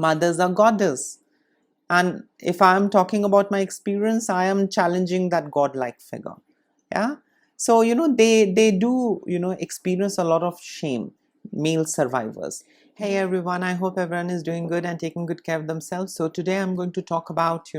mothers are goddess. And if I am talking about my experience, I am challenging that godlike figure. Yeah. So, they do, experience a lot of shame, male survivors. Hey everyone, I hope everyone is doing good and taking good care of themselves. So today I'm going to talk about,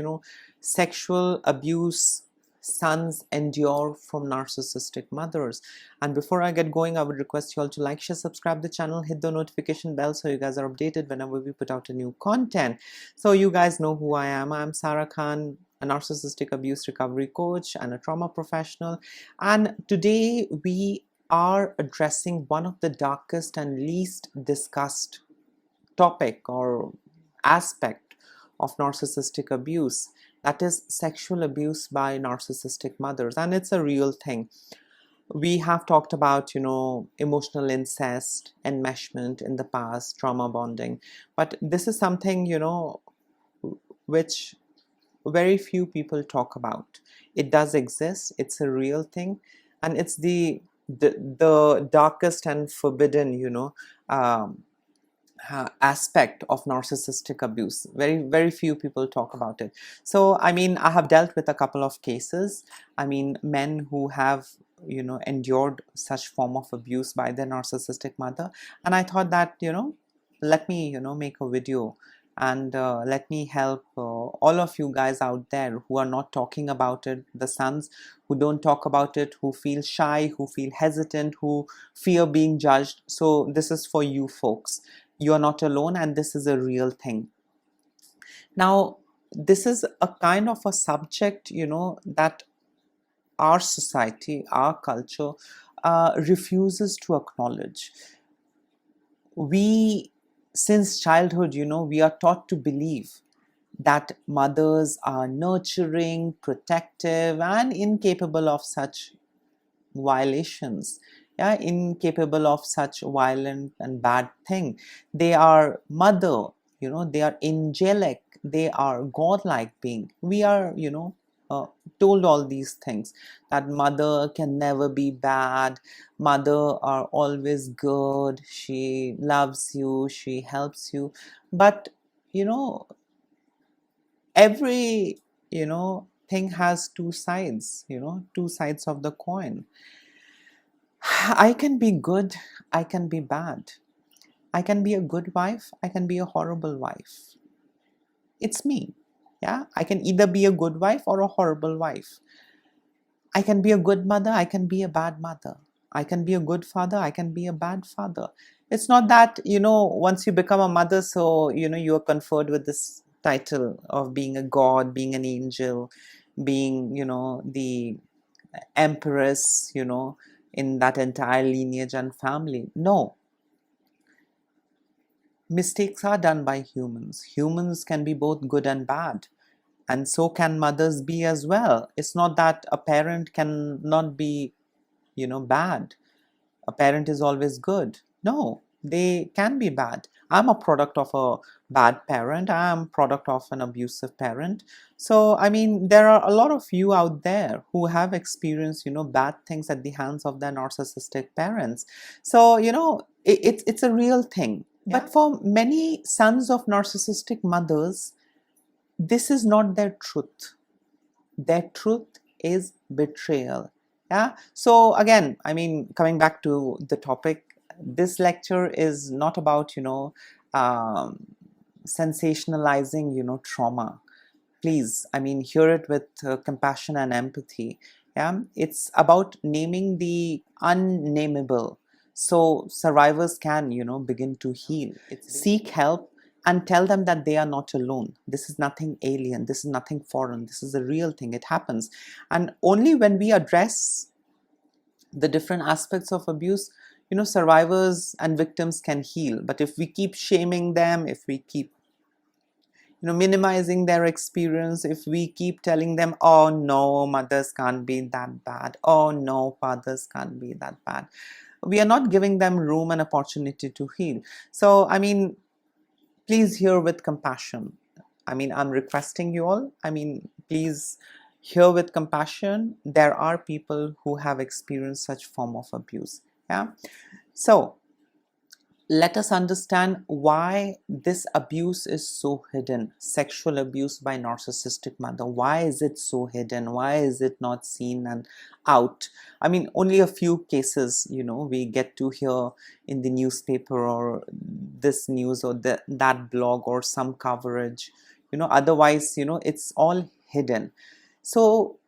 sexual abuse sons endure from narcissistic mothers. And before I get going, I would request you all to like, share, subscribe the channel, hit the notification bell so you guys are updated whenever we put out a new content. So you guys know who I am. I'm Sarah Khan, a narcissistic abuse recovery coach and a trauma professional. And today we are addressing one of the darkest and least discussed topic or aspect of narcissistic abuse, that is sexual abuse by narcissistic mothers. And it's a real thing. We have talked about, emotional incest, enmeshment in the past, trauma bonding, but this is something, which very few people talk about. It does exist, it's a real thing, and it's the darkest and forbidden, aspect of narcissistic abuse. Very few people talk about it. So I mean, I have dealt with a couple of cases. I mean, men who have endured such form of abuse by their narcissistic mother, and I thought that let me make a video and let me help all of you guys out there who are not talking about it, the sons who don't talk about it, who feel shy, who feel hesitant, who fear being judged. So this is for you folks. You are not alone, and this is a real thing. Now, this is a kind of a subject, that our society, our culture refuses to acknowledge. We, since childhood, we are taught to believe that mothers are nurturing, protective, and incapable of such violations. Yeah, incapable of such violent and bad thing. They are mother, they are angelic, they are godlike being. We are told all these things, that mother can never be bad, mother are always good, she loves you, she helps you. But every thing has two sides, two sides of the coin. I can be good, I can be bad. I can be a good wife, I can be a horrible wife. It's me. Yeah, I can either be a good wife or a horrible wife. I can be a good mother, I can be a bad mother. I can be a good father, I can be a bad father. It's not that, once you become a mother, so, you are conferred with this title of being a god, being an angel, being, the empress, in that entire lineage and family. No. Mistakes are done by humans. Humans can be both good and bad. And so can mothers be as well. It's not that a parent can not be, bad. A parent is always good. No, they can be bad. I'm a product of a bad parent. I'm a product of an abusive parent. So, I mean, there are a lot of you out there who have experienced, bad things at the hands of their narcissistic parents. So, it's a real thing. Yeah. But for many sons of narcissistic mothers, this is not their truth. Their truth is betrayal. Yeah. So again, I mean, coming back to the topic, this lecture is not about sensationalizing trauma. Please, I mean, hear it with compassion and empathy. Yeah, it's about naming the unnameable, so survivors can begin to heal. Seek help and tell them that they are not alone. This is nothing alien, this is nothing foreign, this is a real thing, it happens. And only when we address the different aspects of abuse, survivors and victims can heal. But if we keep shaming them, if we keep minimizing their experience, if we keep telling them, oh no, mothers can't be that bad, oh no, fathers can't be that bad, we are not giving them room and opportunity to heal. So I mean, please hear with compassion. I mean, I'm requesting you all, I mean, please hear with compassion. There are people who have experienced such form of abuse. Yeah. So let us understand why this abuse is so hidden. Sexual abuse by narcissistic mother, why is it so hidden? Why is it not seen and out? I mean, only a few cases, we get to hear in the newspaper, or this news, or that blog, or some coverage. Otherwise, it's all hidden. So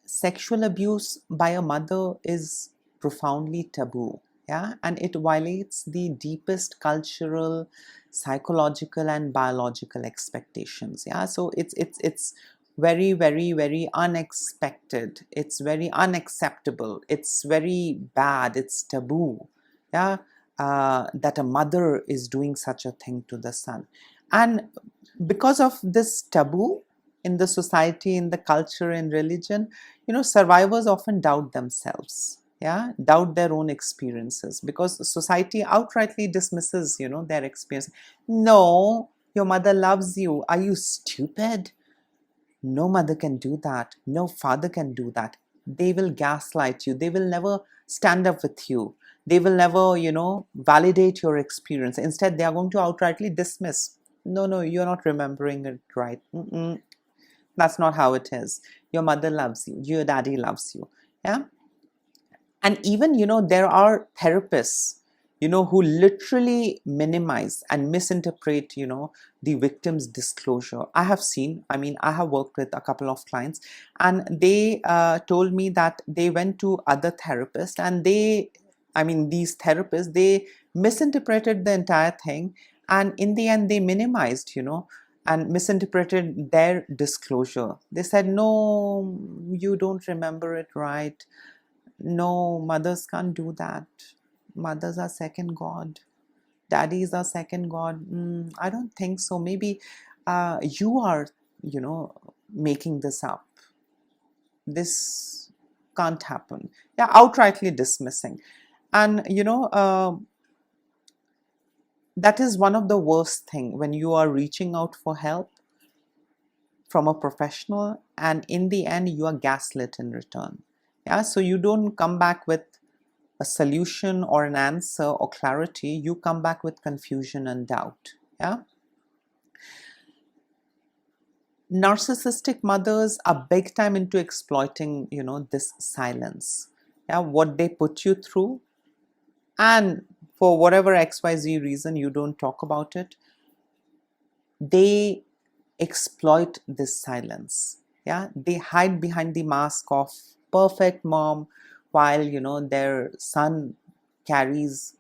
sexual abuse by a mother is profoundly taboo, yeah, and it violates the deepest cultural, psychological, and biological expectations, yeah. So it's very, very, very unexpected, it's very unacceptable, it's very bad, it's taboo, yeah, that a mother is doing such a thing to the son. And because of this taboo in the society, in the culture, in religion, survivors often doubt themselves, yeah, doubt their own experiences, because society outrightly dismisses, their experience. No, your mother loves you. Are you stupid? No mother can do that. No father can do that. They will gaslight you. They will never stand up with you. They will never, validate your experience. Instead, they are going to outrightly dismiss. No, no, you're not remembering it right. That's not how it is. Your mother loves you. Your daddy loves you. Yeah. And even, there are therapists, who literally minimize and misinterpret, the victim's disclosure. I have seen, I mean, I have worked with a couple of clients, and they told me that they went to other therapists, and these therapists, they misinterpreted the entire thing. And in the end, they minimized, and misinterpreted their disclosure. They said, no, you don't remember it right. No, mothers can't do that. Mothers are second god. Daddies are second god. I don't think so. Maybe you are, making this up. This can't happen. Yeah, outrightly dismissing. And, that is one of the worst thing when you are reaching out for help from a professional, and in the end, you are gaslit in return. Yeah, so you don't come back with a solution or an answer or clarity, you come back with confusion and doubt. Yeah. Narcissistic mothers are big time into exploiting, this silence. Yeah, what they put you through, and for whatever XYZ reason you don't talk about it, they exploit this silence. Yeah, they hide behind the mask of perfect mom, while their son carries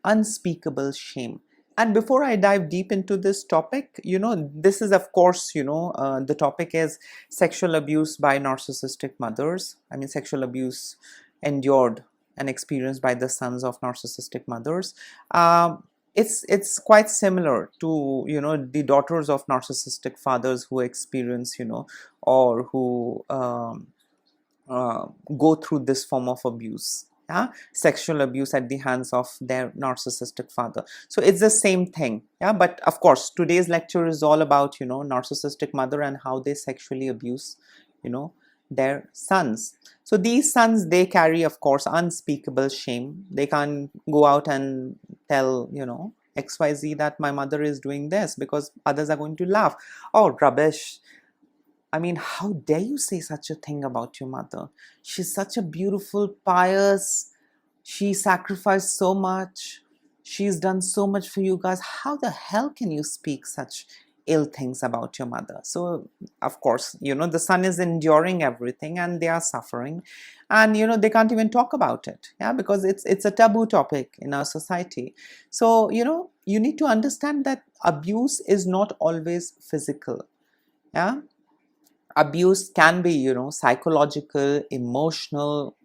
unspeakable shame. And before I dive deep into this topic, this is, of course, the topic is sexual abuse by narcissistic mothers. I mean, sexual abuse endured and experienced by the sons of narcissistic mothers. It's quite similar to the daughters of narcissistic fathers who experience or who go through this form of abuse, yeah, sexual abuse at the hands of their narcissistic father. So it's the same thing, yeah. But of course, today's lecture is all about narcissistic mother and how they sexually abuse their sons. So these sons, they carry, of course, unspeakable shame. They can't go out and tell XYZ that my mother is doing this, because others are going to laugh. Oh, rubbish. I mean, how dare you say such a thing about your mother? She's such a beautiful, pious, she sacrificed so much, she's done so much for you guys. How the hell can you speak such ill things about your mother? So, of course, the son is enduring everything and they are suffering, and they can't even talk about it, yeah, because it's a taboo topic in our society. So, you need to understand that abuse is not always physical, yeah. Abuse can be psychological, emotional,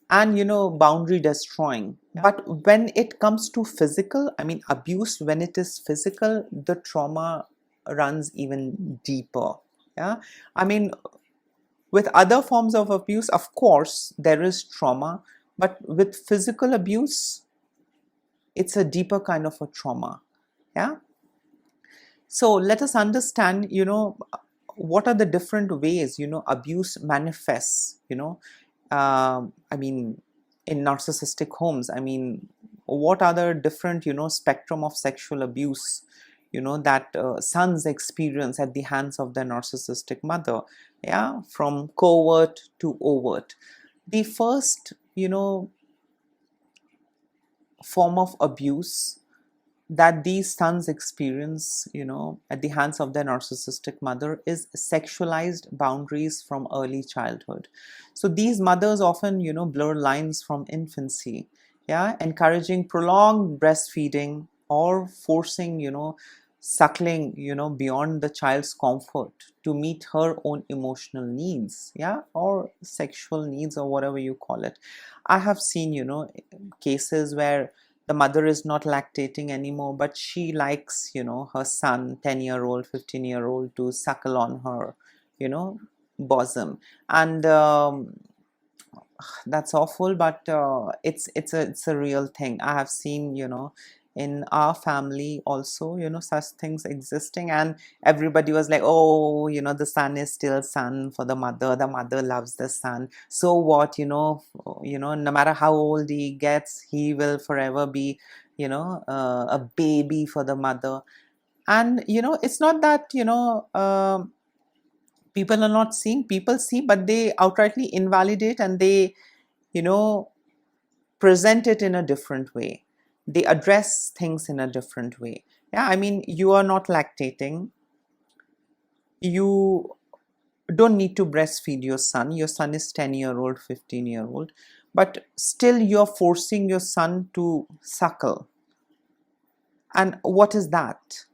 and boundary destroying. But when it comes to physical, I mean, abuse, when it is physical, the trauma runs even deeper. Yeah, I mean, with other forms of abuse, of course there is trauma, but with physical abuse, it's a deeper kind of a trauma. Yeah. So let us understand what are the different ways abuse manifests, I mean, in narcissistic homes. I mean, what are the different, spectrum of sexual abuse, that sons experience at the hands of their narcissistic mother. Yeah, from covert to overt. The first, form of abuse that these sons experience, at the hands of their narcissistic mother is sexualized boundaries from early childhood. So these mothers often, blur lines from infancy, yeah, encouraging prolonged breastfeeding or forcing, suckling, beyond the child's comfort to meet her own emotional needs, yeah, or sexual needs, or whatever you call it. I have seen, cases where the mother is not lactating anymore, but she likes, her son, 10-year-old, 15-year-old, to suckle on her, bosom. And that's awful, but it's a real thing. I have seen, in our family also, such things existing, and everybody was like, oh, the son is still son for the mother loves the son, so what, no matter how old he gets, he will forever be, a baby for the mother. And it's not that, people are not seeing, people see, but they outrightly invalidate, and they, you know present it in a different way. They address things in a different way. Yeah, I mean, you are not lactating, you don't need to breastfeed your son. Your son is 10-year-old, 15-year-old, but still you're forcing your son to suckle. And what is that?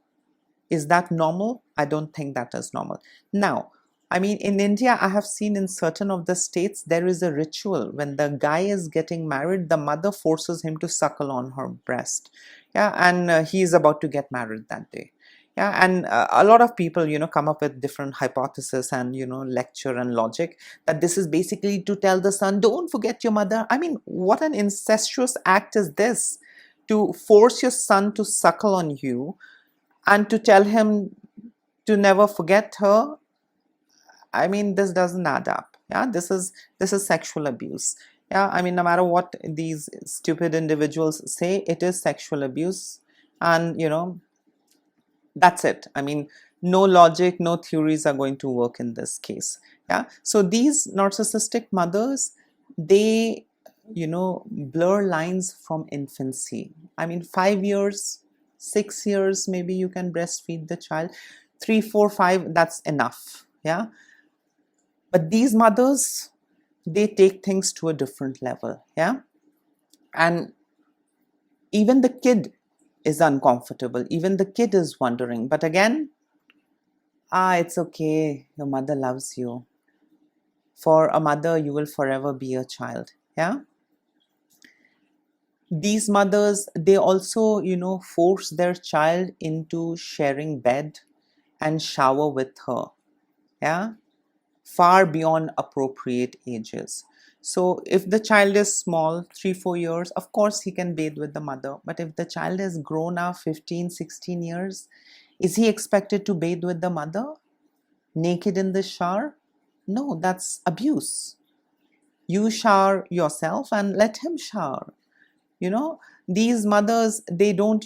Is that normal? I don't think that is normal. Now, I mean, in India, I have seen in certain of the states, there is a ritual. When the guy is getting married, the mother forces him to suckle on her breast. Yeah, and he is about to get married that day. Yeah, and a lot of people, come up with different hypotheses and, lecture and logic that this is basically to tell the son, don't forget your mother. I mean, what an incestuous act is this? To force your son to suckle on you and to tell him to never forget her. I mean, this doesn't add up. Yeah, this is sexual abuse. Yeah, I mean, no matter what these stupid individuals say, it is sexual abuse. And that's it. I mean, no logic, no theories are going to work in this case. Yeah, so these narcissistic mothers, they blur lines from infancy. I mean, 5 years, 6 years, maybe you can breastfeed the child. 3, 4, 5, that's enough. Yeah, but these mothers, they take things to a different level. Yeah, and even the kid is uncomfortable, even the kid is wondering, but again, it's okay, your mother loves you. For a mother, you will forever be a child. Yeah, these mothers, they also force their child into sharing bed and shower with her. Yeah, far beyond appropriate ages. So if the child is small, 3, 4 years, of course he can bathe with the mother. But if the child has grown up 15, 16 years, is he expected to bathe with the mother naked in the shower? No, that's abuse. You shower yourself and let him shower. These mothers, they don't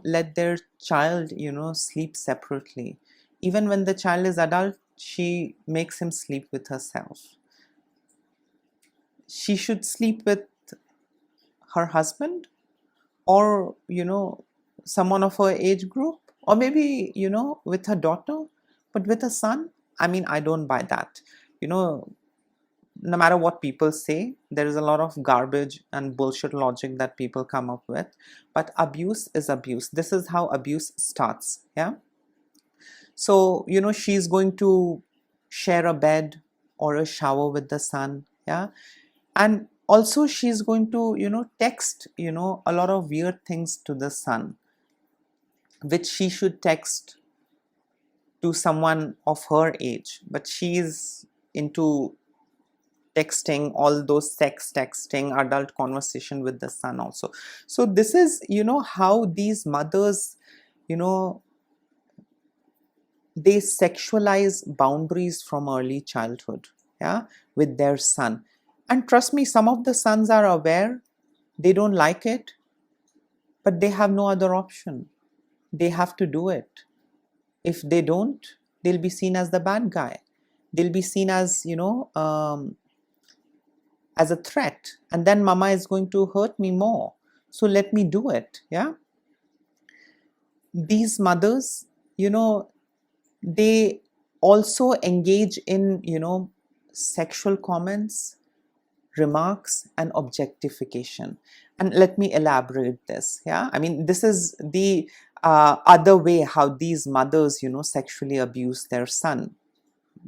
let their child sleep separately. Even when the child is adult, she makes him sleep with herself. She should sleep with her husband, or someone of her age group, or maybe with her daughter. But with a son, I mean, I don't buy that. No matter what people say, there is a lot of garbage and bullshit logic that people come up with, but abuse is abuse. This is how abuse starts. Yeah, so she's going to share a bed or a shower with the son. Yeah, and also she's going to text a lot of weird things to the son, which she should text to someone of her age, but she's into texting all those sex texting, adult conversation with the son also. So this is how these mothers, they sexualize boundaries from early childhood. Yeah, with their son. And trust me, some of the sons are aware, they don't like it, but they have no other option. They have to do it. If they don't, they'll be seen as the bad guy. They'll be seen as, as a threat, and then mama is going to hurt me more. So let me do it. Yeah. These mothers, they also engage in, sexual comments, remarks, and objectification. And let me elaborate this. Yeah. I mean, this is the other way how these mothers, sexually abuse their son.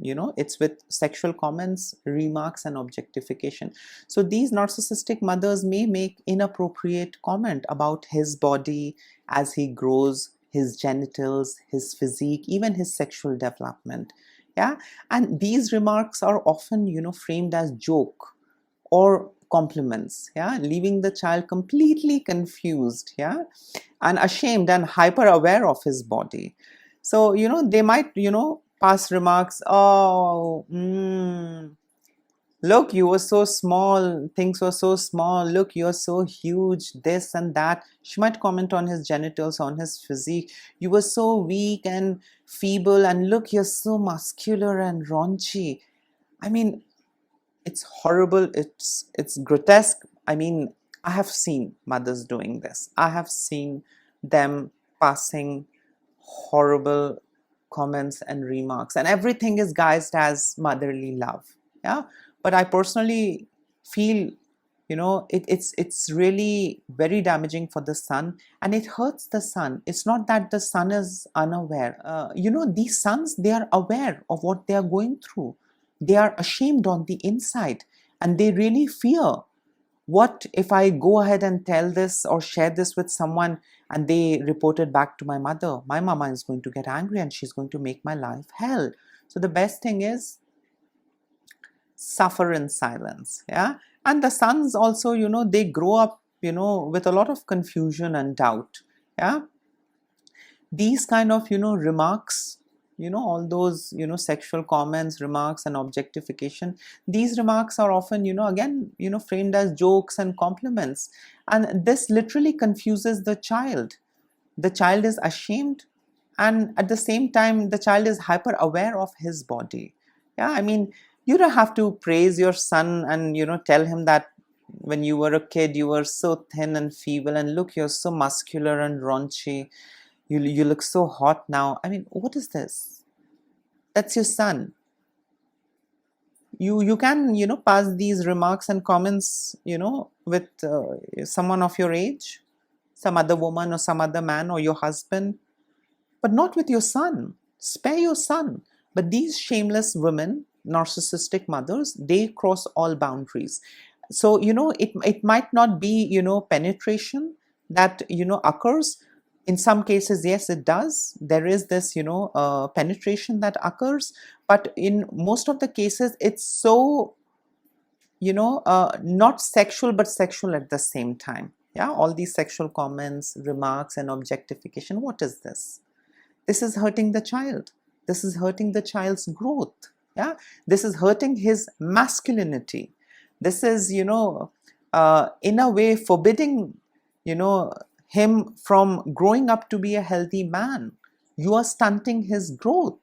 It's with sexual comments, remarks, and objectification. So these narcissistic mothers may make inappropriate comment about his body as he grows, his genitals, his physique, even his sexual development. Yeah. And these remarks are often, framed as joke or compliments. Yeah. Leaving the child completely confused. Yeah. And ashamed and hyper aware of his body. So, they might, pass remarks, oh, look, you were so small, things were so small, look, you're so huge, this and that. She might comment on his genitals, on his physique. You were so weak and feeble, and look, you're so muscular and raunchy. I mean, it's horrible, it's grotesque. I mean, I have seen mothers doing this. I have seen them passing horrible comments and remarks, and everything is guised as motherly love. Yeah. But I personally feel, it's really very damaging for the son, and it hurts the son. It's not that the son is unaware. These sons, they are aware of what they are going through. They are ashamed on the inside, and they really fear, what if I go ahead and tell this or share this with someone and they report it back to my mother? My mama is going to get angry and she's going to make my life hell. So the best thing is suffer in silence. Yeah. And the sons also, they grow up, with a lot of confusion and doubt. Yeah. These kind of, remarks, all those, sexual comments, remarks, and objectification, these remarks are often, again, framed as jokes and compliments. And this literally confuses the child. The child is ashamed, and at the same time, the child is hyper aware of his body. Yeah. I mean, you don't have to praise your son and, tell him that when you were a kid, you were so thin and feeble, and look, you're so muscular and raunchy. You look so hot now. I mean, what is this? That's your son. You can, pass these remarks and comments, with someone of your age, some other woman or some other man or your husband, but not with your son. Spare your son. But these shameless women, narcissistic mothers, they cross all boundaries. So, it might not be, penetration that, occurs. In some cases, yes, it does. There is this, penetration that occurs. But in most of the cases, it's so, not sexual, but sexual at the same time. Yeah, all these sexual comments, remarks, and objectification. What is this? This is hurting the child. This is hurting the child's growth. Yeah, this is hurting his masculinity. This is, in a way, forbidding, him from growing up to be a healthy man. You are stunting his growth.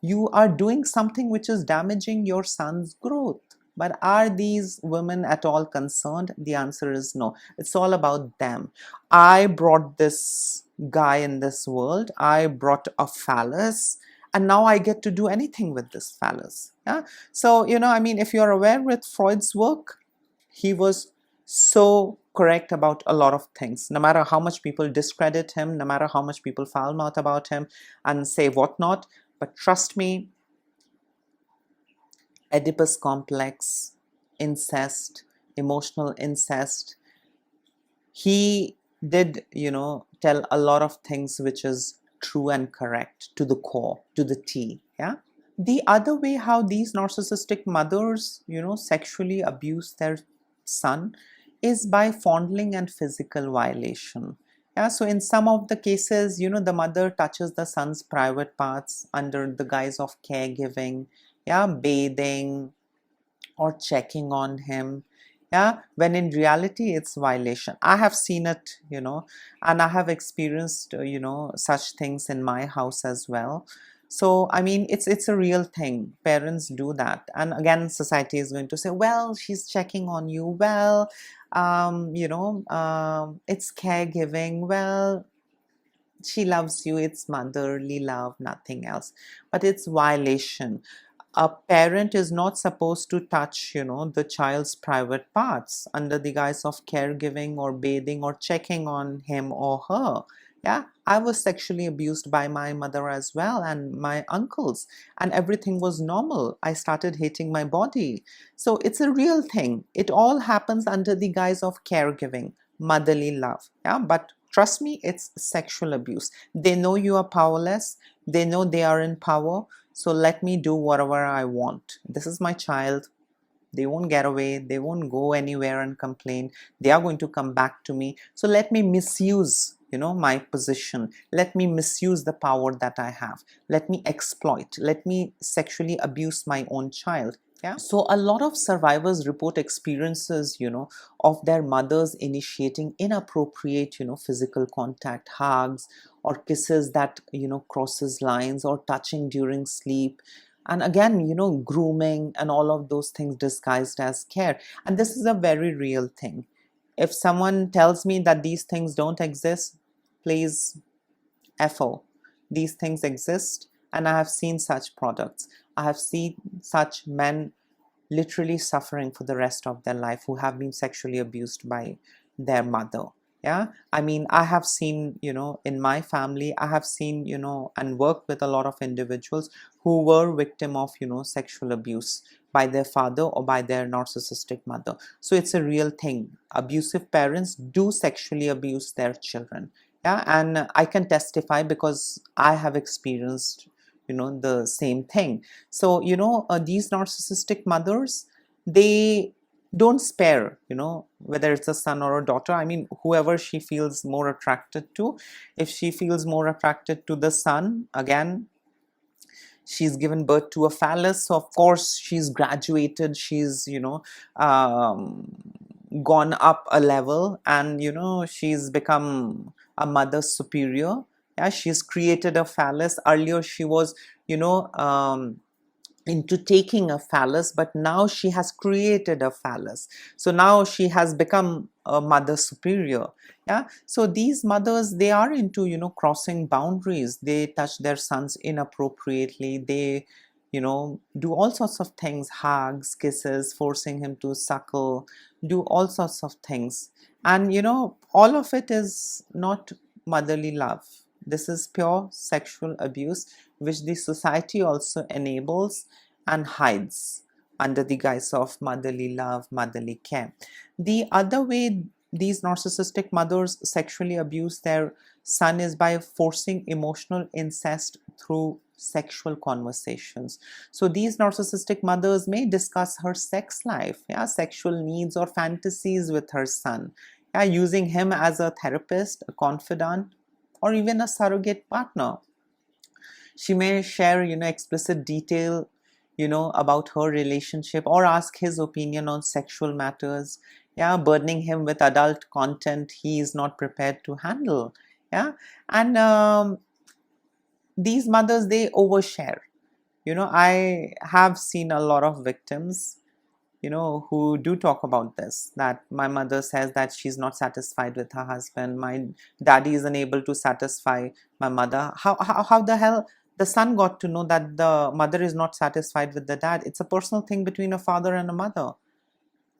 You are doing something which is damaging your son's growth. But are these women at all concerned? The answer is no. It's all about them. I brought this guy in this world. I brought a phallus, and now I get to do anything with this phallus. Yeah. So, I mean, if you're aware with Freud's work, he was so correct about a lot of things. No matter how much people discredit him, no matter how much people foul mouth about him and say whatnot, but trust me, Oedipus complex, incest, emotional incest, he did, tell a lot of things which is true and correct to the core, to the T. Yeah. The other way how these narcissistic mothers, sexually abuse their son is by fondling and physical violation. Yeah, so in some of the cases, the mother touches the son's private parts under the guise of caregiving, yeah, bathing or checking on him. Yeah, when in reality it's violation. I have seen it, and I have experienced, such things in my house as well. So I mean, it's a real thing. Parents do that, and again society is going to say, well, she's checking on you, well, it's caregiving, well, she loves you, it's motherly love, nothing else. But it's violation. A parent is not supposed to touch, the child's private parts under the guise of caregiving or bathing or checking on him or her. Yeah, I was sexually abused by my mother as well and my uncles, and everything was normal. I started hating my body. So it's a real thing. It all happens under the guise of caregiving, motherly love. Yeah, but trust me, it's sexual abuse. They know you are powerless, they know they are in power, so let me do whatever I want. This is my child. They won't get away. They won't go anywhere and complain. They are going to come back to me. So let me misuse, my position. Let me misuse the power that I have. Let me exploit. Let me sexually abuse my own child. Yeah. So a lot of survivors report experiences, of their mothers initiating inappropriate, physical contact, hugs or kisses that, crosses lines, or touching during sleep. And again, grooming and all of those things disguised as care. And this is a very real thing. If someone tells me that these things don't exist, please, FO. These things exist, and I have seen such products. I have seen such men literally suffering for the rest of their life who have been sexually abused by their mother. Yeah, I mean, I have seen, in my family, I have seen, and worked with a lot of individuals who were victim of, sexual abuse by their father or by their narcissistic mother. So it's a real thing. Abusive parents do sexually abuse their children. Yeah, and I can testify because I have experienced, the same thing. So, these narcissistic mothers, they don't spare, whether it's a son or a daughter. I mean, whoever she feels more attracted to. If she feels more attracted to the son, again, she's given birth to a phallus, so of course she's graduated, she's, um, gone up a level, and she's become a mother superior. Yeah, she's created a phallus. Earlier she was, into taking a phallus, but now she has created a phallus. So now she has become a mother superior. Yeah, so these mothers, they are into, crossing boundaries. They touch their sons inappropriately. They, do all sorts of things, hugs, kisses, forcing him to suckle, do all sorts of things. And all of it is not motherly love. This is pure sexual abuse, which the society also enables and hides under the guise of motherly love, motherly care. The other way these narcissistic mothers sexually abuse their son is by forcing emotional incest through sexual conversations. So these narcissistic mothers may discuss her sex life, yeah, sexual needs or fantasies with her son, yeah, using him as a therapist, a confidant, or even a surrogate partner. She may share, explicit detail, about her relationship, or ask his opinion on sexual matters. Yeah, burdening him with adult content he is not prepared to handle. Yeah, and these mothers, they overshare. I have seen a lot of victims, who do talk about this, that my mother says that she's not satisfied with her husband, my daddy is unable to satisfy my mother. How the hell the son got to know that the mother is not satisfied with the dad? It's a personal thing between a father and a mother.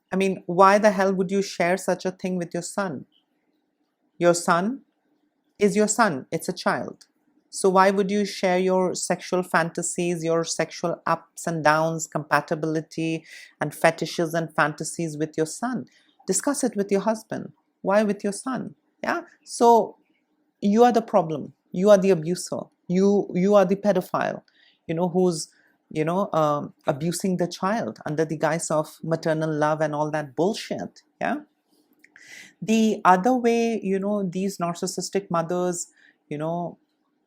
I mean, why the hell would you share such a thing with your son? Your son is your son, it's a child. So why would you share your sexual fantasies, your sexual ups and downs, compatibility and fetishes and fantasies with your son? Discuss it with your husband. Why with your son? Yeah. So you are the problem. You are the abuser. You are the pedophile, who's, abusing the child under the guise of maternal love and all that bullshit. Yeah. The other way, these narcissistic mothers,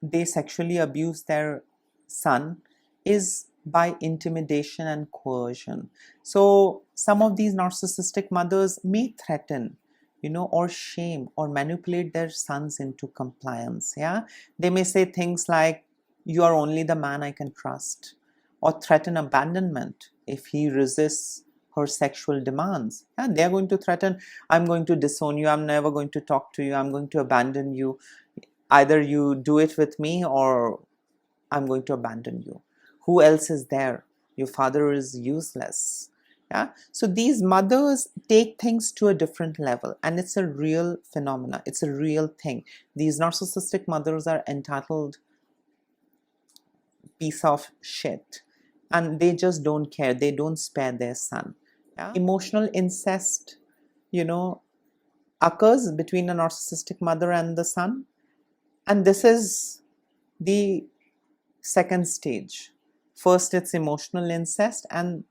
they sexually abuse their son is by intimidation and coercion. So some of these narcissistic mothers may threaten, or shame or manipulate their sons into compliance. Yeah, they may say things like, "You are only the man I can trust," or threaten abandonment if he resists her sexual demands. Yeah, they are going to threaten, "I'm going to disown you, I'm never going to talk to you, I'm going to abandon you. Either you do it with me or I'm going to abandon you. Who else is there? Your father is useless." Yeah. So these mothers take things to a different level, and it's a real phenomena. It's a real thing. These narcissistic mothers are entitled piece of shit, and they just don't care. They don't spare their son. Yeah. Emotional incest, you know, occurs between a narcissistic mother and the son, and this is the second stage. First, it's emotional incest, and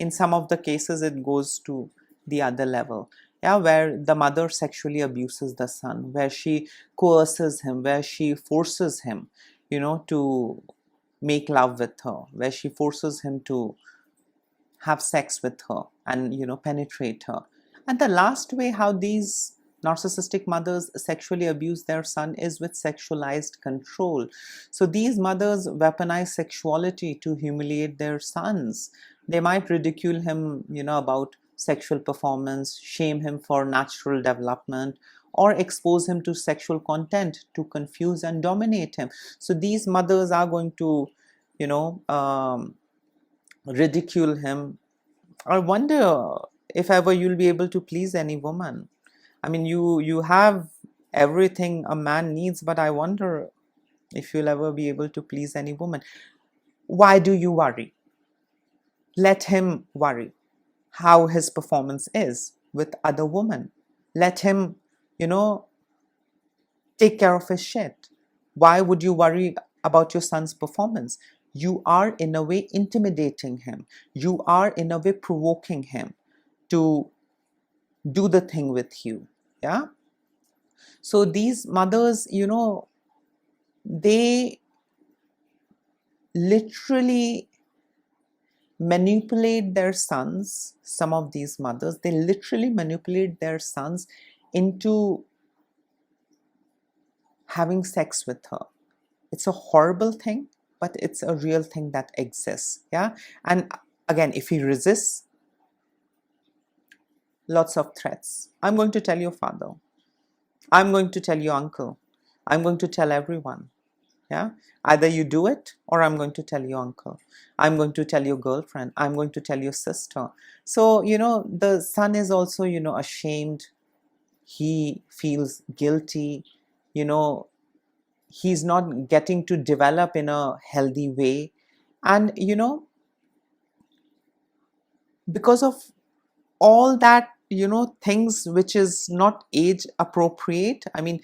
in some of the cases, it goes to the other level. Yeah, where the mother sexually abuses the son, where she coerces him, where she forces him, to make love with her, where she forces him to have sex with her and penetrate her. And the last way how these narcissistic mothers sexually abuse their son is with sexualized control. So these mothers weaponize sexuality to humiliate their sons. They might ridicule him, about sexual performance, shame him for natural development, or expose him to sexual content to confuse and dominate him. So these mothers are going to, you know, um, ridicule him. I wonder if ever you'll be able to please any woman. I mean, you have everything a man needs, but I wonder if you'll ever be able to please any woman. Why do you worry? Let him worry how his performance is with other women. Let him, you know, take care of his shit. Why would you worry about your son's performance? You are in a way intimidating him. You are in a way provoking him to do the thing with you. Yeah. So these mothers, they literally manipulate their sons. Some of these mothers, they literally manipulate their sons into having sex with her. It's a horrible thing, but it's a real thing that exists. Yeah. And again, if he resists, lots of threats. I'm going to tell your father. I'm going to tell your uncle. I'm going to tell everyone. Yeah. Either you do it or I'm going to tell your uncle. I'm going to tell your girlfriend. I'm going to tell your sister. So, the son is also, ashamed. He feels guilty. He's not getting to develop in a healthy way. And, because of all that, things which is not age appropriate, I mean,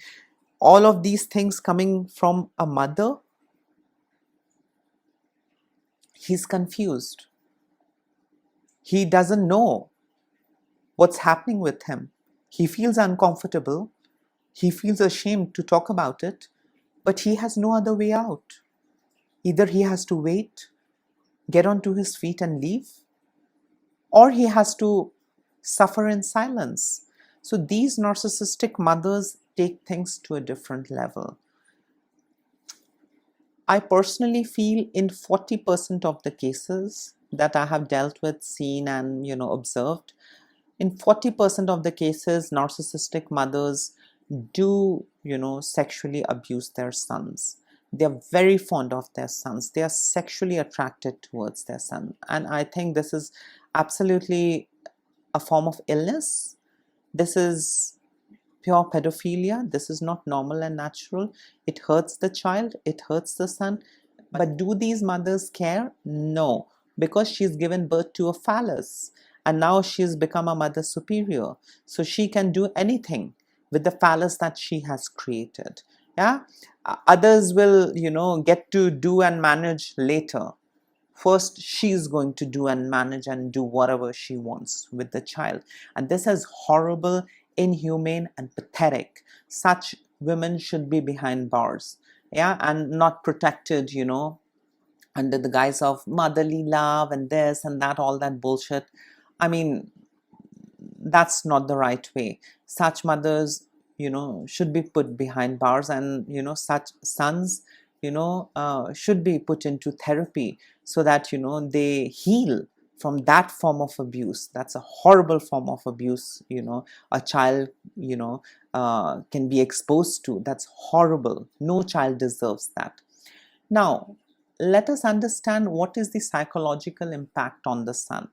all of these things coming from a mother, he's confused. He doesn't know what's happening with him. He feels uncomfortable. He feels ashamed to talk about it, but he has no other way out. Either he has to wait, get onto his feet and leave, or he has to suffer in silence. So these narcissistic mothers take things to a different level. I personally feel in 40% of the cases that I have dealt with, seen, and observed, in 40% of the cases, narcissistic mothers do, sexually abuse their sons. They're very fond of their sons. They are sexually attracted towards their son. And I think this is absolutely a form of illness. This is pure pedophilia. This is not normal and natural. It hurts the child. It hurts the son. But do these mothers care? No, because she's given birth to a phallus. And now she's become a mother superior. So she can do anything with the phallus that she has created. Yeah. Others will, get to do and manage later. First, she's going to do and manage and do whatever she wants with the child. And this is horrible, inhumane, and pathetic. Such women should be behind bars. Yeah. And not protected, under the guise of motherly love and this and that, all that bullshit. I mean, that's not the right way. Such mothers, should be put behind bars, and such sons, should be put into therapy, so that they heal from that form of abuse. That's a horrible form of abuse, a child, can be exposed to. That's horrible. No child deserves that. Now, let us understand what is the psychological impact on the son.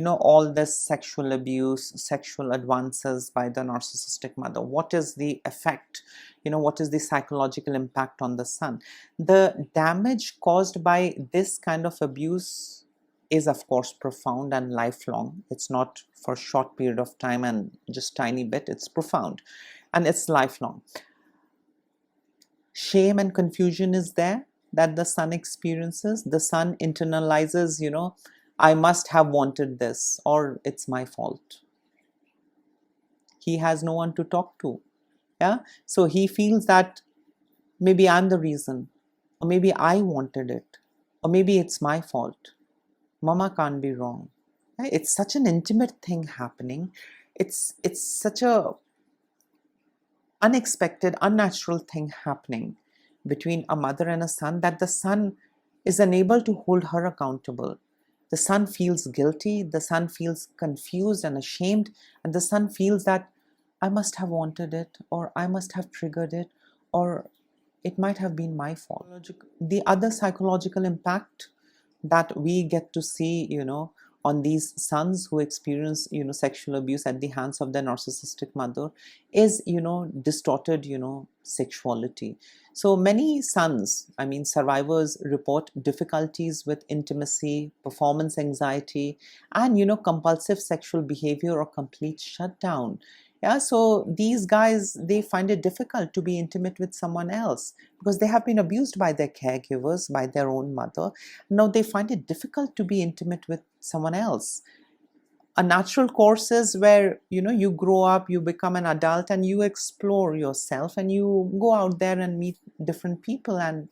All this sexual abuse, sexual advances by the narcissistic mother. What is the effect? What is the psychological impact on the son? The damage caused by this kind of abuse is, of course, profound and lifelong. It's not for a short period of time and just tiny bit. It's profound and it's lifelong. Shame and confusion is there that the son experiences. The son internalizes, I must have wanted this, or it's my fault. He has no one to talk to. Yeah. So he feels that maybe I'm the reason, or maybe I wanted it, or maybe it's my fault. Mama can't be wrong. Right? It's such an intimate thing happening. It's such a unexpected, unnatural thing happening between a mother and a son, that the son is unable to hold her accountable. The son feels guilty, the son feels confused and ashamed, and the son feels that I must have wanted it, or I must have triggered it, or it might have been my fault. The other psychological impact that we get to see, on these sons who experience, sexual abuse at the hands of their narcissistic mother is, distorted, sexuality. So many sons, survivors, report difficulties with intimacy, performance anxiety, and, compulsive sexual behavior or complete shutdown. Yeah, so these guys, they find it difficult to be intimate with someone else because they have been abused by their caregivers, by their own mother. Now they find it difficult to be intimate with someone else. A natural course is where, you grow up, you become an adult, and you explore yourself, and you go out there and meet different people and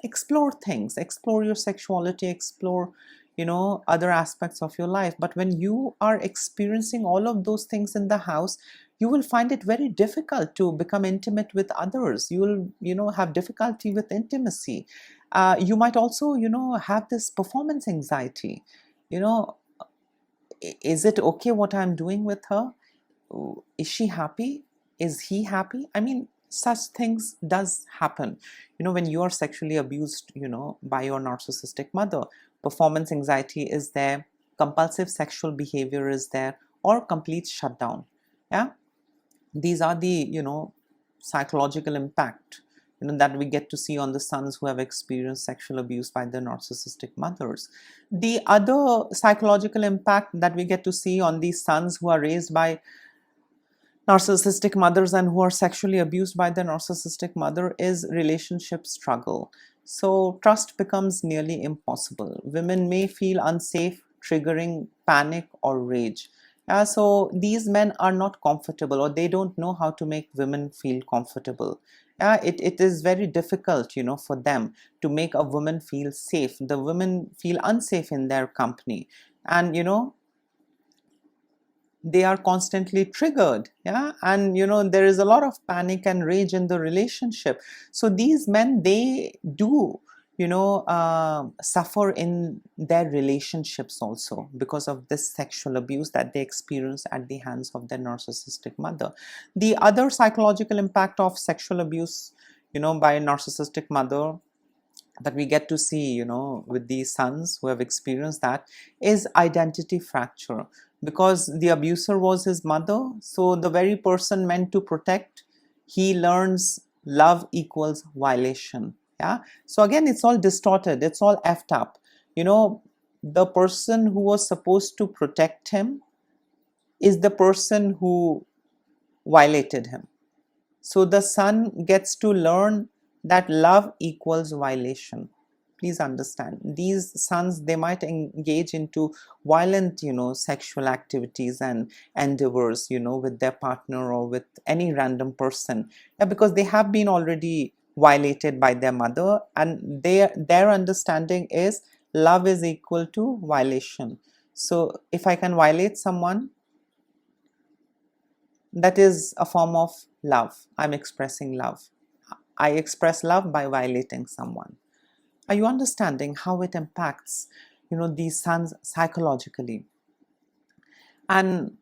explore things, explore your sexuality, explore, other aspects of your life. But when you are experiencing all of those things in the house, you will find it very difficult to become intimate with others. You will, have difficulty with intimacy. You might also, have this performance anxiety. Is it okay what I'm doing with her? Is she happy? Is he happy? Such things does happen, when you are sexually abused, by your narcissistic mother. Performance anxiety is there, compulsive sexual behavior is there, or complete shutdown. Yeah, these are the, psychological impact, that we get to see on the sons who have experienced sexual abuse by their narcissistic mothers. The other psychological impact that we get to see on these sons who are raised by narcissistic mothers and who are sexually abused by their narcissistic mother is relationship struggle. So trust becomes nearly impossible. Women may feel unsafe, triggering panic or rage. So these men are not comfortable, or they don't know how to make women feel comfortable. It is very difficult, for them to make a woman feel safe. The women feel unsafe in their company, and they are constantly triggered. Yeah, and there is a lot of panic and rage in the relationship. So these men, they do suffer in their relationships also because of this sexual abuse that they experience at the hands of their narcissistic mother. The other psychological impact of sexual abuse by a narcissistic mother that we get to see with these sons who have experienced that is identity fracture. Because the abuser was his mother, so the very person meant to protect, he learns love equals violation. Yeah, so again, it's all distorted, it's all effed up. The person who was supposed to protect him is the person who violated him. So the son gets to learn that love equals violation. Please understand, these sons, they might engage into violent, sexual activities and endeavors, with their partner or with any random person. Yeah, because they have been already violated by their mother, and their understanding is love is equal to violation. So if I can violate someone, that is a form of love. I'm expressing love. I express love by violating someone. Are you understanding how it impacts, these sons psychologically? And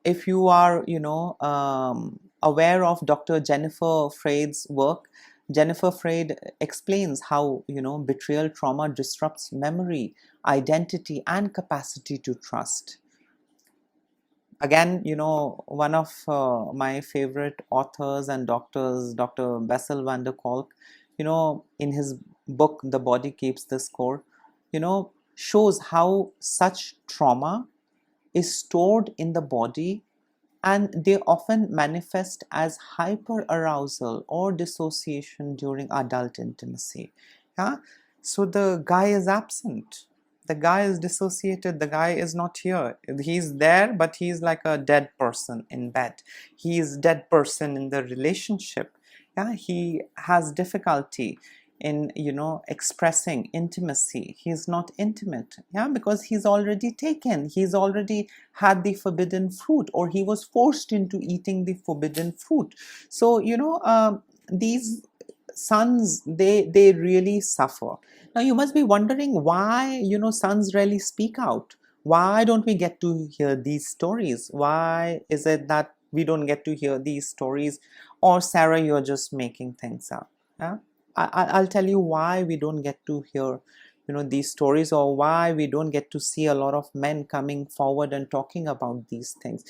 if you are, aware of Dr. Jennifer Freud's work, Jennifer Freud explains how, betrayal trauma disrupts memory, identity, and capacity to trust. Again, one of my favorite authors and doctors, Dr. Bessel van der Kolk, in his book, The Body Keeps the Score, shows how such trauma is stored in the body, and they often manifest as hyperarousal or dissociation during adult intimacy. Yeah? So the guy is absent. The guy is dissociated. The guy is not here. He's there, but he's like a dead person in bed. He is dead person in the relationship. Yeah, he has difficulty in expressing intimacy. He's not intimate, yeah, because he's already taken, he's already had the forbidden fruit, or he was forced into eating the forbidden fruit. So these sons, they really suffer. Now you must be wondering why sons rarely speak out. Why don't we get to hear these stories? Why is it that we don't get to hear these stories? Or Sarah, you're just making things up? Yeah, I'll tell you why we don't get to hear these stories, or why we don't get to see a lot of men coming forward and talking about these things.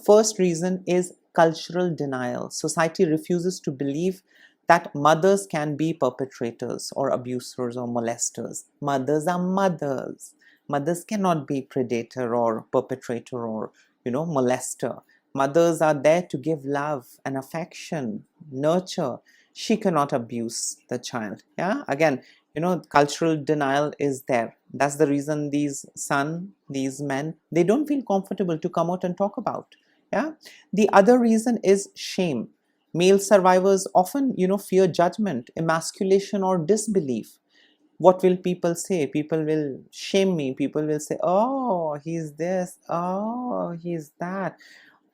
First reason is cultural denial. Society refuses to believe that mothers can be perpetrators or abusers or molesters. Mothers are mothers. Mothers cannot be predator or perpetrator or molester. Mothers are there to give love and affection, nurture. She cannot abuse the child. Yeah, again, cultural denial is there. That's the reason these men, they don't feel comfortable to come out and talk about. Yeah. The other reason is shame. Male survivors often fear judgment, emasculation, or disbelief. What will people say? People will shame me. People will say, oh, he's this, oh, he's that,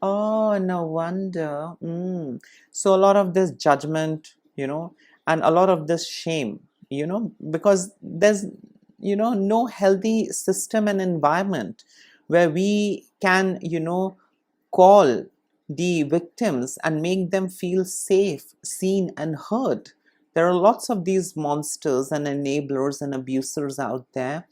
oh, no wonder. So a lot of this judgment, and a lot of this shame, because there's no healthy system and environment where we can call the victims and make them feel safe, seen, and heard. There are lots of these monsters and enablers and abusers out there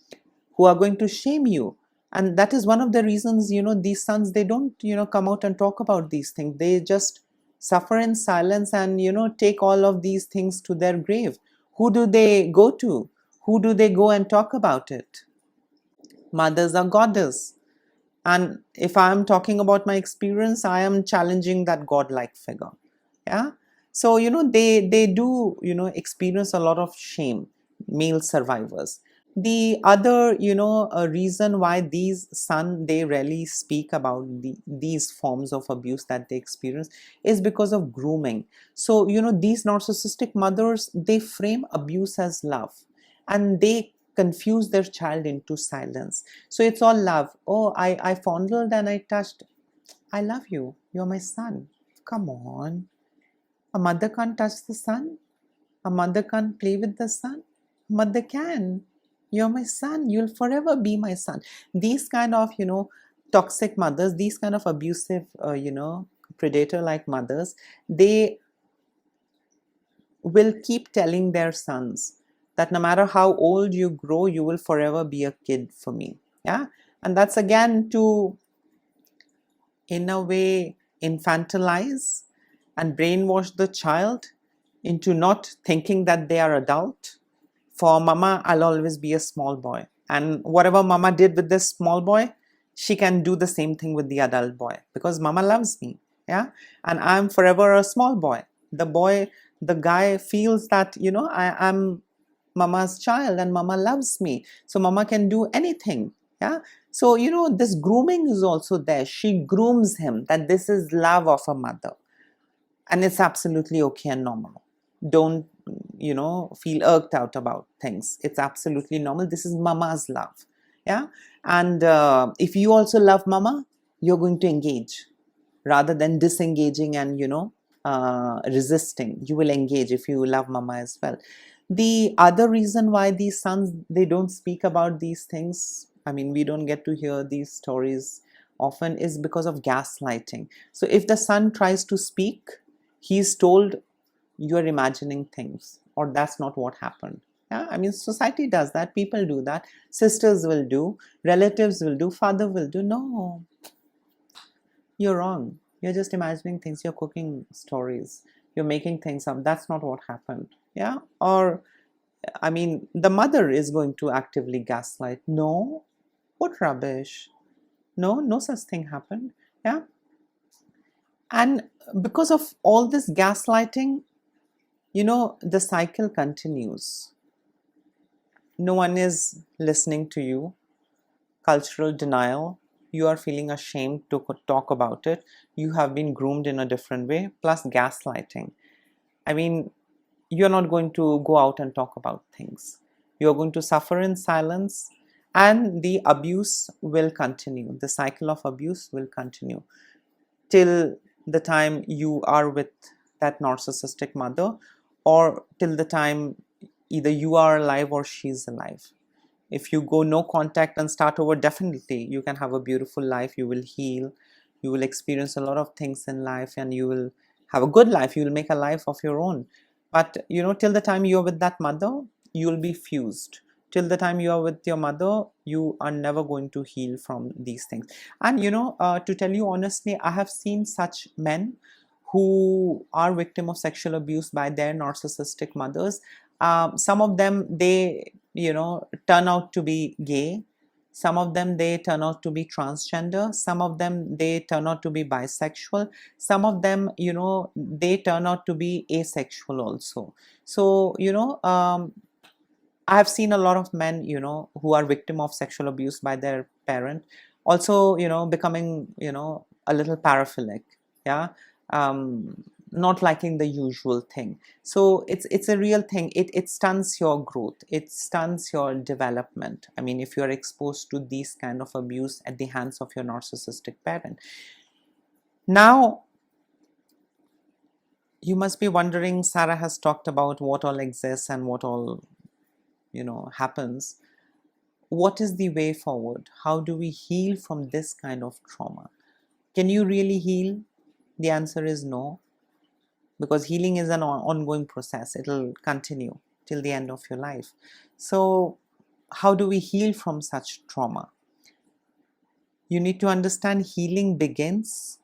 who are going to shame you. And that is one of the reasons, these sons, they don't, come out and talk about these things. They just suffer in silence and, take all of these things to their grave. Who do they go to? Who do they go and talk about it? Mothers are goddess. And if I'm talking about my experience, I am challenging that godlike figure. Yeah. So, they do, experience a lot of shame, male survivors. The other, reason why these sons, they rarely speak about these forms of abuse that they experience is because of grooming. So, these narcissistic mothers, they frame abuse as love, and they confuse their child into silence. So it's all love. Oh, I fondled and I touched. I love you. You're my son. Come on. A mother can't touch the son. A mother can't play with the son. A mother can. You're my son. You'll forever be my son. These kind of, toxic mothers, these kind of abusive, predator-like mothers, they will keep telling their sons that no matter how old you grow, you will forever be a kid for me. Yeah. And that's again to, in a way, infantilize and brainwash the child into not thinking that they are adult. For mama, I'll always be a small boy. And whatever mama did with this small boy, she can do the same thing with the adult boy, because mama loves me. Yeah. And I'm forever a small boy. The guy feels that, I'm mama's child and mama loves me. So mama can do anything. Yeah. So, this grooming is also there. She grooms him that this is love of a mother. And it's absolutely okay and normal. don't, feel irked out about things. It's absolutely normal. This is mama's love. Yeah. And if you also love mama, you're going to engage rather than disengaging and resisting. You will engage if you love mama as well. The other reason why these sons, they don't speak about these things, I mean, we don't get to hear these stories often, is because of gaslighting. So if the son tries to speak, he's told, you are imagining things, or that's not what happened. Yeah, I mean, society does that, people do that, sisters will do, relatives will do, father will do. No, you're wrong. You're just imagining things, you're cooking stories, you're making things up. That's not what happened. Yeah. Or, I mean, the mother is going to actively gaslight. No, what rubbish. No, no such thing happened. Yeah. And because of all this gaslighting, the cycle continues. No one is listening to you. Cultural denial. You are feeling ashamed to talk about it. You have been groomed in a different way, plus gaslighting. I mean, you're not going to go out and talk about things. You're going to suffer in silence, and the abuse will continue. The cycle of abuse will continue till the time you are with that narcissistic mother, or till the time either you are alive or she's alive. If you go no contact and start over, definitely you can have a beautiful life. You will heal, you will experience a lot of things in life, and you will have a good life. You will make a life of your own. But till the time you're with that mother, you'll be fused. Till the time you are with your mother, you are never going to heal from these things. And to tell you honestly, I have seen such men who are victim of sexual abuse by their narcissistic mothers. Some of them, they turn out to be gay. Some of them, they turn out to be transgender. Some of them, they turn out to be bisexual. Some of them, they turn out to be asexual also. So I have seen a lot of men who are victim of sexual abuse by their parent, also becoming a little paraphilic. Yeah. Not liking the usual thing. So it's a real thing. It stunts your growth, it stunts your development. I mean, if you're exposed to these kind of abuse at the hands of your narcissistic parent. Now you must be wondering, Sarah has talked about what all exists and what all happens. What is the way forward? How do we heal from this kind of trauma? Can you really heal? The answer is no, because healing is an ongoing process. It'll continue till the end of your life. So how do we heal from such trauma? You need to understand, healing begins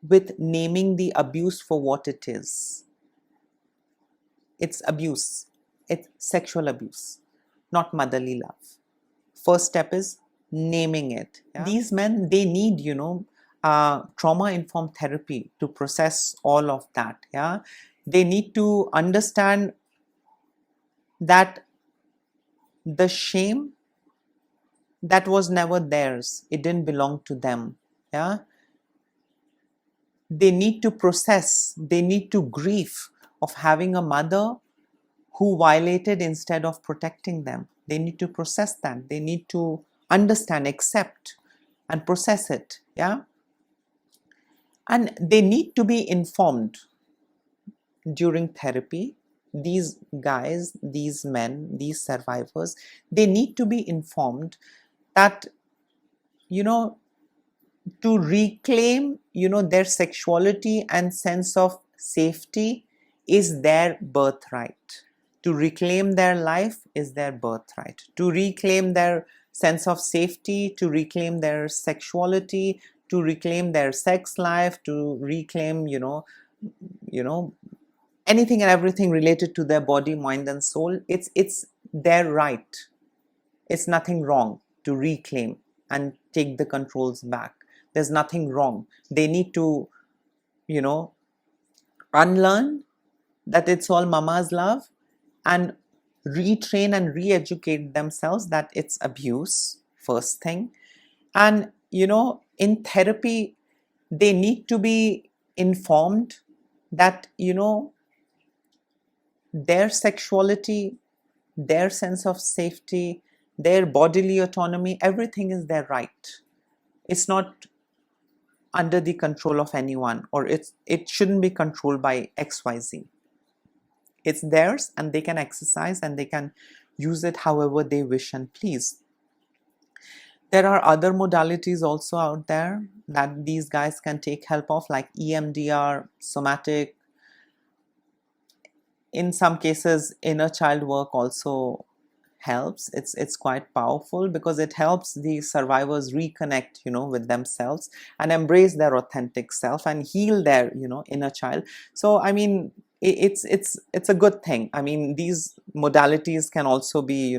with naming the abuse for what it is. It's abuse. It's sexual abuse, not motherly love. First step is naming it. Yeah? These men, they need, trauma-informed therapy to process all of that. Yeah, they need to understand that the shame, that was never theirs. It didn't belong to them. Yeah, they need to process. They need to grieve of having a mother who violated instead of protecting them. They need to process that. They need to understand, accept, and process it. Yeah. And they need to be informed during therapy. These guys, these men, these survivors, they need to be informed that, to reclaim, their sexuality and sense of safety is their birthright. To reclaim their life is their birthright. To reclaim their sense of safety, to reclaim their sexuality, to reclaim their sex life, to reclaim, anything and everything related to their body, mind, and soul. It's their right. It's nothing wrong to reclaim and take the controls back. There's nothing wrong. They need to, unlearn that it's all mama's love, and retrain and re-educate themselves that it's abuse, first thing. And in therapy, they need to be informed that, their sexuality, their sense of safety, their bodily autonomy, everything is their right. It's not under the control of anyone, or it shouldn't be controlled by XYZ. It's theirs, and they can exercise and they can use it however they wish and please. There are other modalities also out there that these guys can take help of, like EMDR, somatic. In some cases, inner child work also helps. It's quite powerful because it helps the survivors reconnect, with themselves and embrace their authentic self and heal their, inner child. So I mean, it's a good thing. I mean, these modalities can also be,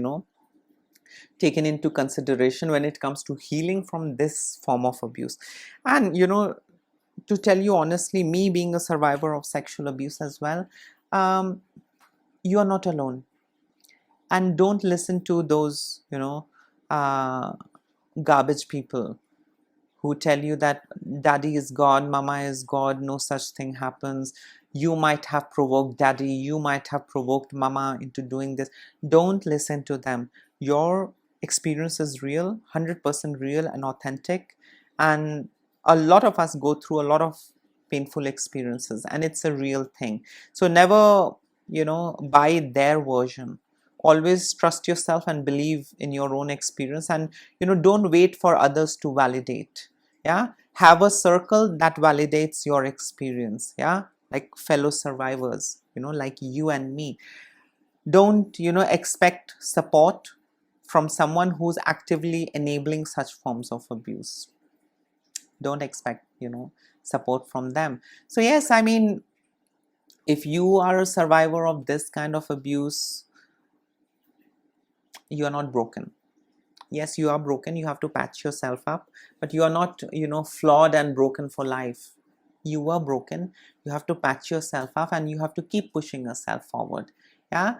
taken into consideration when it comes to healing from this form of abuse. And to tell you honestly, me being a survivor of sexual abuse as well, you are not alone. And don't listen to those garbage people who tell you that daddy is God, mama is God, no such thing happens. You might have provoked daddy, you might have provoked mama into doing this. Don't listen to them. Your experience is real, 100% real and authentic. And a lot of us go through a lot of painful experiences, and it's a real thing. So never, buy their version. Always trust yourself and believe in your own experience, and don't wait for others to validate. Yeah, have a circle that validates your experience. Yeah, like fellow survivors, like you and me. Don't expect support from someone who's actively enabling such forms of abuse. Don't expect support from them. So yes, I mean, if you are a survivor of this kind of abuse, you are not broken. Yes, you are broken, you have to patch yourself up, but you are not flawed and broken for life. You were broken, you have to patch yourself up, and you have to keep pushing yourself forward. Yeah,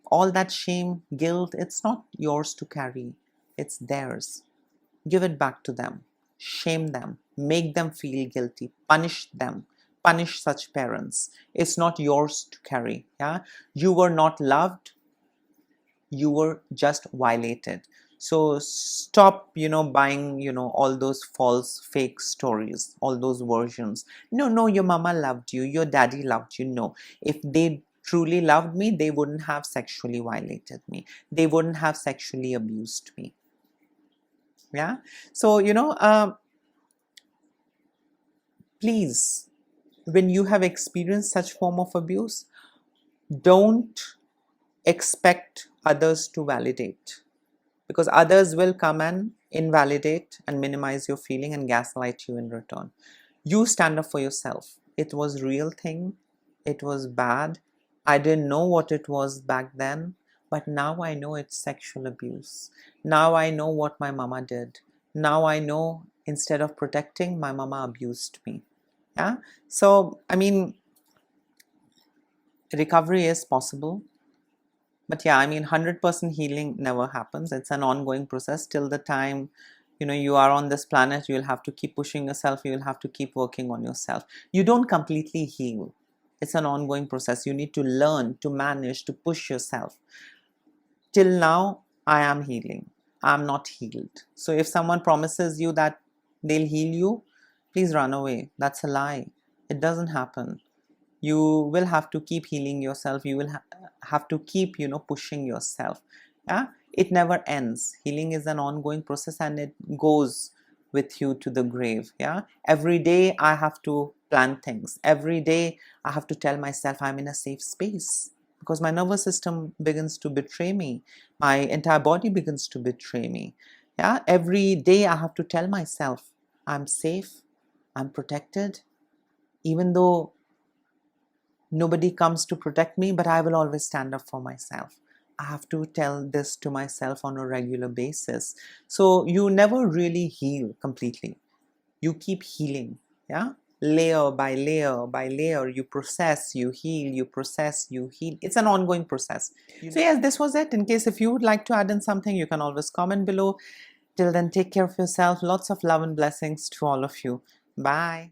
all that shame, guilt, it's not yours to carry, it's theirs. Give it back to them. Shame them, make them feel guilty, punish them, punish such parents. It's not yours to carry. Yeah, you were not loved, you were just violated. So stop buying all those false fake stories, all those versions. No, your mama loved you, your daddy loved you. No, if they truly loved me, they wouldn't have sexually violated me, they wouldn't have sexually abused me. Yeah, so please, when you have experienced such form of abuse, don't expect others to validate, because others will come and invalidate and minimize your feeling and gaslight you in return. You stand up for yourself. It was real thing, it was bad, I didn't know what it was back then, but now I know it's sexual abuse. Now I know what my mama did. Now I know, instead of protecting, my mama abused me. Yeah, so I mean, recovery is possible. But yeah, I mean, 100% healing never happens. It's an ongoing process till the time you are on this planet. You'll have to keep pushing yourself, you will have to keep working on yourself. You don't completely heal. It's an ongoing process. You need to learn to manage to push yourself. Till now, I am healing, I'm not healed. So if someone promises you that they'll heal you, please run away. That's a lie. It doesn't happen. You will have to keep healing yourself. You will have to keep pushing yourself. Yeah, it never ends. Healing is an ongoing process, and it goes with you to the grave. Yeah, every day I have to plan things. Every day I have to tell myself I'm in a safe space, because my nervous system begins to betray me, my entire body begins to betray me. Yeah, every day I have to tell myself I'm safe, I'm protected, even though nobody comes to protect me, but I will always stand up for myself. I have to tell this to myself on a regular basis. So you never really heal completely. You keep healing. Yeah, layer by layer by layer, you process, you heal, you process, you heal. It's an ongoing process. So yes, this was it. In case if you would like to add in something, you can always comment below. Till then, take care of yourself. Lots of love and blessings to all of you. Bye.